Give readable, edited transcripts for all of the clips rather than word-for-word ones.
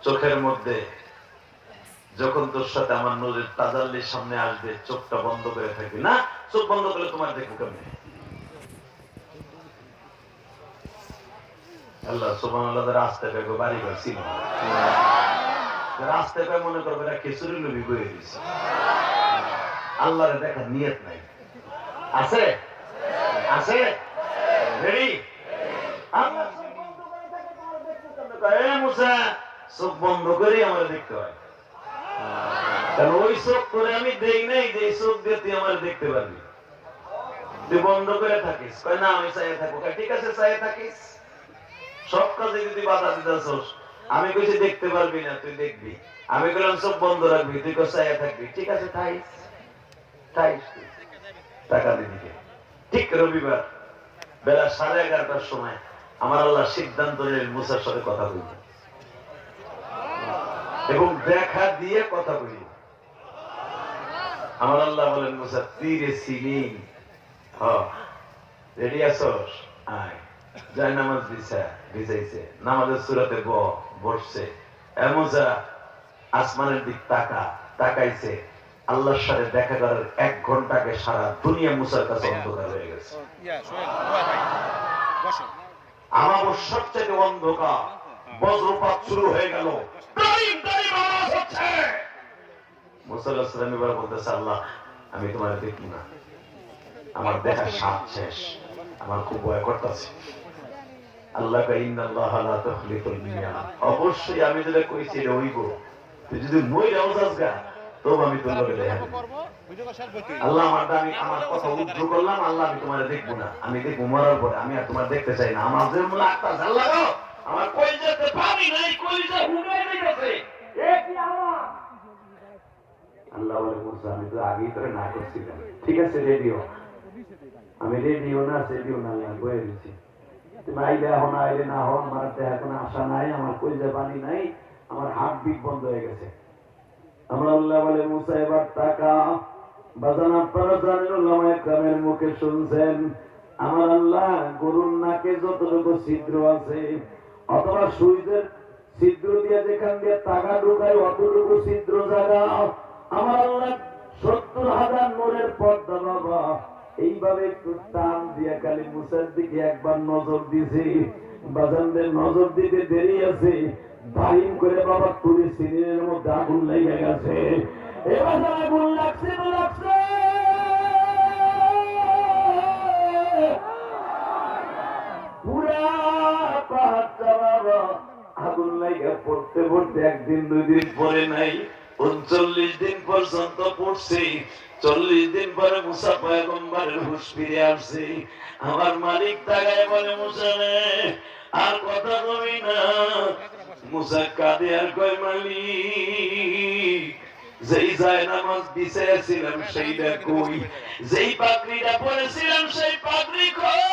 চোখের মধ্যে যখন তোর সাথে আমার নূরের তাজাল্লির সামনে আসবে চোখটা বন্ধ করে থাকবি না, চোখ বন্ধ করে তোমার দেখবো কেমনে? আল্লাহ সুবহানাল্লাহ রাস্তায় বেগো বাড়ি ঘর ছিল রাস্তায় পেয়ে মনে করবে না খিচুড়ি লুবি বয়ে দিছে। আল্লাহরে দেখার নিয়ত নাই। আছে আছে রেডি? চোখ বন্ধ করে আমার দেখতে হয়, কারণ ওই চোখ করে আমি দেই নাই যে চোখ দিয়ে তুই আমার দেখতে পারবি। তুই বন্ধ করে থাকিস, কয় না আমি চাইয়ে থাকবো। ঠিক আছে চাইয়ে থাকিস, সব কাজে যদি বাধা দিতেছস, আমি কইছি দেখতে পারবি না, তুই দেখবি। আমি কইলাম চোখ বন্ধ রাখবি, তুই কই চাইয়ে থাকবি। ঠিক আছে থাইস থাইস, টাকা দিবি। ঠিক রবিবার বেলা 11:30টার সময় আমার আল্লাহ সিদ্ধান্ত নিলেন মুসার সাথে কথা বলবে এবং দেখা দিয়ে কথা বলি। আমার আল্লাহ বলেন মুসা তীরে সিনিন রেডি আছস? আয়। যায় নামাজ ভিজাইছে, নামাজের সূরাতে বসছে। মুসা আসমানের দিক তাকাইছে। আল্লাহর সাথে দেখা করার 1 ঘন্টাকে সারা দুনিয়া মুসার কাছে অন্ধকার হয়ে গেছে। আমাবস্যার চাইতে অন্ধকার, বজ্রপাত শুরু হয়ে গেল। মুসা আলাইহিস সালাম এবার বলতেছে, আল্লাহ আমি তোমার দেখি না, আমার দেখার স্বাদ শেষ, আমার খুব ভয় করতেছে। আল্লাহ ইন্নাল্লাহা লা তুখলিফুল মিয়াদ, অবশ্যই আমি যেটা কইছি এটা হইব। তুই যদি মই রাউজাস গা তবে আমি তোমাকে দেখাবো। আল্লাহ আমার কথা উদ্ধ করলাম, আল্লাহ আমি তোমার দেখবো না, আমি দেখবো মরার পরে, আমি আর তোমার দেখতে চাই না। আমার যে মুলা আত্মা আল্লাহ গো, আমার কলিজাতে পানি নাই, কলিজা হুগাই গেছে। এ কি আওয়াজ? আল্লাহ বলে মুসা আমি তো আগেই তোরে না করছিলাম। ঠিক আছে রেডিও, আমি রেডিও না সেডিও না, আমি বয়ে দিচ্ছি। তুমি আইলে হন আইলে না হন, আমার দেখা কোনো আশা নাই, আমার কলিজা পানি নাই, আমার হার্ট বিট বন্ধ হয়ে গেছে। আমরা আল্লাহ বলে মুসা এবার টাকা বাজান, আপনারা জানেন ওলামায়ে কেরামের মুখে শুনছেন, আমার আল্লাহ গরুর নাকে যতটুকু ছিদ্র আছে অথবা সুইচের ছিদ্র দিয়ে যেখান দিয়ে টাকা ঢুকায় অতটুকু ছিদ্র জায়গা আমার আল্লাহ 70,000 নূরের পর্দা বাবা এইভাবে একটু টান দিয়ে খালি মুসার দিকে একবার নজর দিয়েছে। বাজানদের নজর দিতে দেরি আছে, বাহিম করে বাবা তুলি সিনের মধ্যে আগুন লেগে গেছে। এবার আগুন লাগছে তো লাগছে, পুরা পাহাড়টা বাবা আগুন লেগে পড়তে পড়তে 1 দিন 2 দিন পরে নাই, 39 দিন পর্যন্ত পড়ছে। 40 দিন পরে মুসা পয়গম্বরের হুঁশ ফিরে আসছে। আমার মালিক তাকায় বলে মুসা রে আর কথা কবি না। মুসা কাঁদে আর কয় মালিক যেই যায় নামাজ বিছাইছিলাম সেইটা কই, যেই পাগড়িটা পরেছিলাম সেই পাগড়ি কই,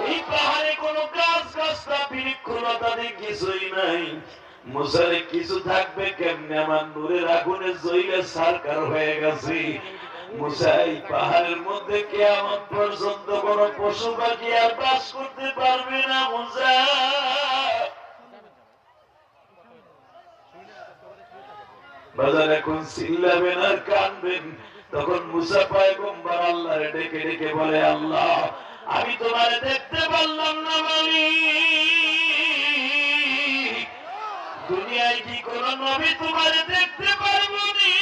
এই পাহাড়ে কোনো গাছ গাছটা বৃক্ষলতা কিছুই নাই। মুসারে কিছু থাকবে কেমনে? আমার নূরের আগুনে জ্বলে সারকার হয়ে গেছে। মুসা এই পাহাড়ের মধ্যে কিয়ামত পর্যন্ত কোন পশু পাখি আর বাস করতে পারবে না। মুসা বাজার এখন চিল্লাবেন আর কাঁদবেন। তখন মুসা পয়গম্বর আল্লাহরে ডেকে ডেকে বলে, আল্লাহ আমি তোমারে দেখতে পারলাম না মালিক, দুনিয়ায় কি কোন নবী তোমারে দেখতে পারবো নি?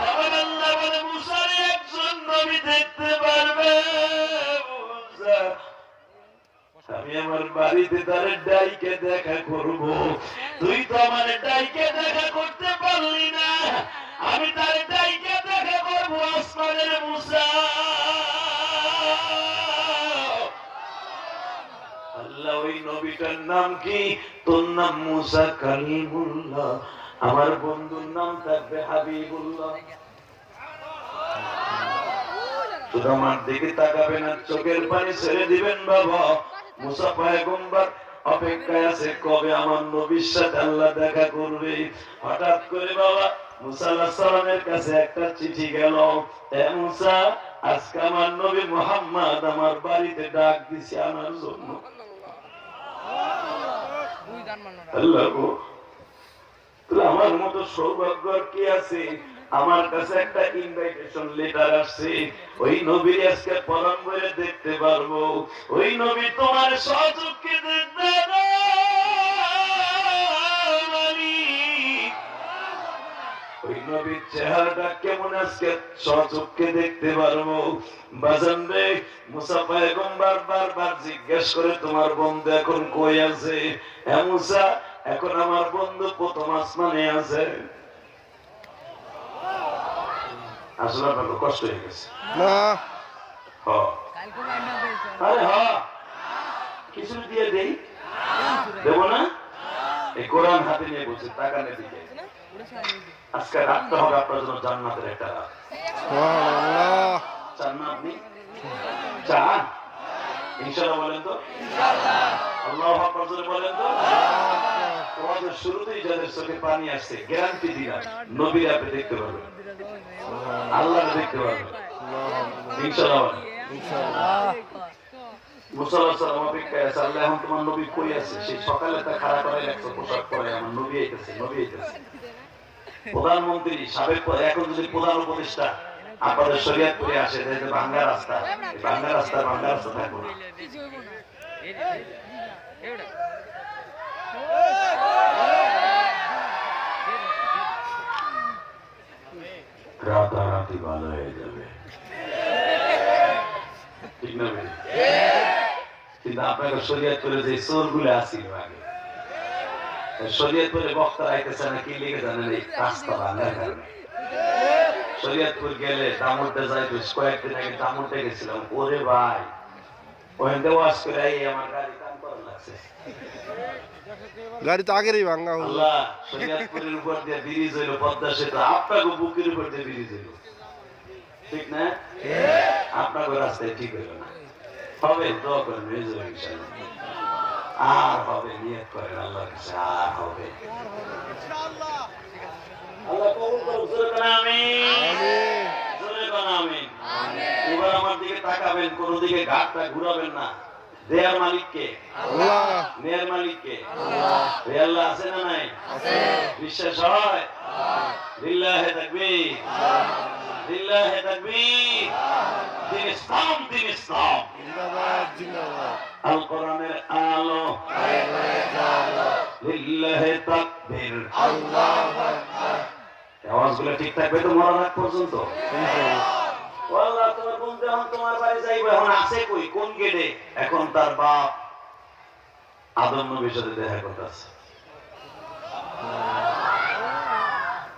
তখন আল্লাহ বলে মুসারে একজন নবী দেখতে পারবে। আমি আমার বাড়িতে তারে ডাইকে দেখা করব, তুই তো আমার ডাইকে দেখা করতে পারলি না, আমি তারে ডাইকে দেখা করবো আসমানের মুসা। আল্লাহ ওই নবীটার নাম কি? তোর নাম মুসা কালিমুল্লাহ, আমার বন্ধুর নাম থাকবে হাবিবুল্লাহ। শুধু আমার দিকে তাকাবেন আর চোখের পানি ছেড়ে দিবেন বাবা। মুসা পয়গম্বর অপেক্ষায় আছে কবে আমার নবীর সাথে আল্লাহ দেখা করবে। হঠাৎ করে বাবা মুসা আলাইহিস সালামের কাছে একটা চিঠি গেল। এ মুসা আজকে আমার নবী মুহাম্মদ আমার বাড়িতে ডাক দিছে আনার জন্য। আল্লাহ গো, তাহলে আমার মতো সৌভাগ্য আর কি আছে? আমার কাছে একটা ইনভাইটেশন লেটার আসছে, ওই নবী আজকে পরম করে দেখতে পারবো। ওই নবী তোমার সচক্ষে দেখতে ওই নবীর চেহারাটা কেমন আজকে সচক্ষে দেখতে পারবো। বাজান রে, মুসা পয়গম্বর বারবার জিজ্ঞেস করে তোমার বন্ধু এখন কই আছে? হ্যাঁ মুসা, এখন আমার বন্ধু প্রথম আসমানে আছে। আসলে আপনার কষ্ট হয়ে গেছে না? আরে হ, কিছু দিয়ে দেই, দেবো না? এই কোরআন হাতে নিয়ে বলছে, টাকা নিয়ে দিকে। আজকে রাতটা হবে আপনার জন্য জান্নাতের একটা রাত। চান না আপনি? চান? ইনশাআল্লাহ বলেন তো। আল্লাহু আকবার জোরে বলেন তো। তোমাদের শুরুতেই যাদের চোখে পানি আসছে, গ্যারান্টি দিলাম নবীর আপনি দেখতে পারবেন, আল্লাহ দেখতে পারবেন ইনশাআল্লাহ। মুসা আলাইহিস সালাম অপেক্ষায় আছে, আল্লাহ এখন তোমার নবী কই আছে? সেই সকালে তা খাড়া করে রাখছো পোশাক পরে, আমার নবী আইতেছে, নবী আইতেছে। প্রধানমন্ত্রী সাবেক, এখন যদি প্রধান উপদেষ্টা আপনাদের শরীয়তপুরে আসে, ভাঙ্গা রাস্তা, ভাঙ্গা রাস্তা, ভাঙ্গা রাস্তা থাকবো না। রাতারাতি ভালো হয়ে যাবে, ঠিক না? কিন্তু আপনাকে শরীয়তপুরে যে চোর গুলো আসছিল আগে, শরীয়তপুরে বক্তা আইতেছে না কি লিখে জানেন? এই রাস্তা ভাঙার কারণে। শরীয়তপুর গেলে দামুরতে যাই, কয়েকদিন আগে দামুরতে গেছিলাম, ওরে ভাই ওখান থেকে ওয়াশ করে আমার গাড়ি কাম করা লাগছে। গাড়ি তো আগেরই ভাঙা হলো। আল্লাহ, শরীয়তপুরের উপর দিয়ে ব্রিজ হইলো, পদ্মা সেতু, আপনাকে বুকের উপর দিয়ে ব্রিজ হইলো, ঠিক না? আপনাকে রাস্তায় ঠিক হইলো না। হবে, দোয়া করেন, হয়ে যাবে ইনশাআল্লাহ। আর হবে, নিয়ত করেন আল্লাহর কাছে, আর হবে। আল্লাহ কবুল করুন, জোরে বলেন আমিন, জোরে বলেন আমিন। এবার আমার দিকে তাকাবেন, কোন দিকে ঘাটটা ঘুরাবেন না। দেয়ার মালিক কে? আল্লাহ। নেয়ার মালিক কে? আল্লাহ। ওই আল্লাহ আছে না নাই? আছে। বিশ্বাস হয়? লিল্লাহি তাকবীর, লিল্লাহি তাকবীর। দিন ইসলাম, দিন ইসলাম জিন্দাবাদ, জিন্দাবাদ। আল কোরআনের আলো, লিল্লাহি তাকবীর, আল্লাহু আকবার। আওয়াজগুলো ঠিক থাকবে তো মরণ পর্যন্ত? আল্লাহ, তোমার বন্ধু এখন তোমার বাড়ি যাইবে, এখন আছে কই, কোন গেটে? এখন তার বাপ আদম নবীর সাথে দেখা করতেছে।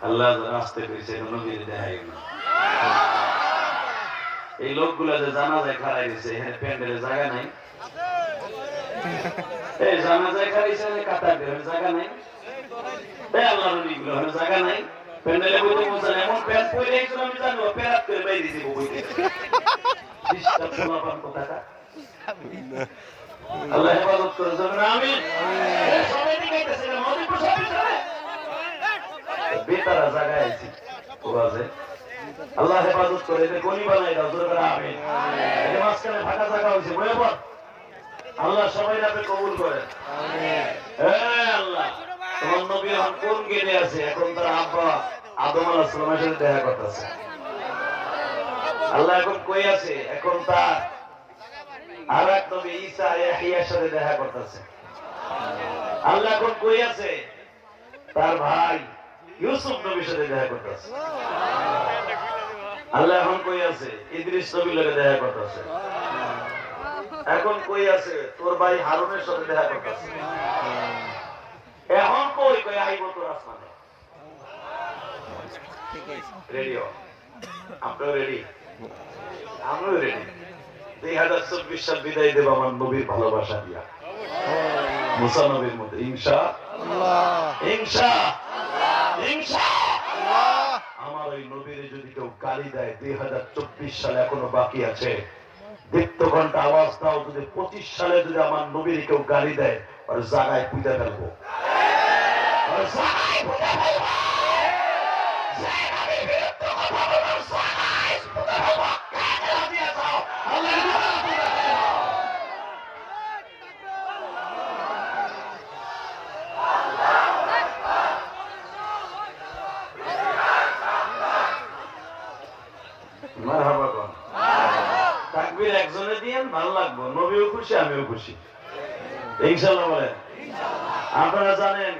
আল্লাহ আসতে কইছে, নবীর দেখাই না। এই লোকগুলা যে জানাজায় খাড়াই গেছে, এখানে প্যান্ডেলের জায়গা নাই। এই জানাজায় খাড়াইছে, কাতার জায়গা নাই। এই আল্লাহ নবীগুলো ওখানে জায়গা নাই। প্যান্ডেলে বইতে বলছেন, এমন প্যান্ট পরে একজন আমি জানবো, প্যারাত করে বাইরে দিব বইতে। আল্লাহ হেফাজত করে যাবেন, আমিন। সবাই দিকে গেছে, মদিপুর সবাই চলে বেতারা জায়গায় আছি ওয়াজে। আল্লাহ হেফাজত করে, এদের গনি বানাই দাও, জোরে করে আমিন। এই মাঝখানে ফাঁকা জায়গা হয়েছে, বলে পর আল্লাহ সবাই রাতে কবুল করেন, আমিন। আল্লাহ, তোমার নবী এখন কোন গেটে আছে? এখন তার আব্বা আদম আলাইহিস সালামের সাথে দেখা করতেছে। আল্লাহ এখন কই আছে? এখন তার আরেক নবী ঈসা ইয়াহইয়ার সাথে দেখা করতেছে। আল্লাহ এখন কই আছে? তার ভাই ইউসুফ নবীর সাথে দেখা করতেছে। আল্লাহ এখন কই আছে? ইদ্রিস নবীর সাথে দেখা করতেছে। এখন কই আছে? তোর ভাই হারুনের সাথে দেখা করতেছে। এখন কই কই আইব তোর আসমানে? রেডিও, আপনারা রেডি? আমরাও রেডি। 2024 সাল বিদায় দেব আমার নবীর ভালোবাসা দিয়া, মুসা নবীর মধ্যে, ইনশাআল্লাহ, ইনশাআল্লাহ, ইনশাআল্লাহ। আমার ওই নবীর যদি কেউ গালি দেয়, 2024 সাল এখনো বাকি আছে, দীপ্ত ঘন্টা আওয়াজ দাও, যদি 25 সালে যদি আমার নবীর কেউ গালি দেয়, আর জায়গায় পুঁতে ফেলবো, আর জায়গায় পুঁতে ফেলবো। যে নবীর বিরুদ্ধে কথা বলার জায়গায় পুঁতে ফেলবো। মারহাবা কোন তাকবীর একজনে দিয়েন ভালো লাগবে, নবীও খুশি আমিও খুশি ইনশাআল্লাহ বলেন। আপনারা জানেন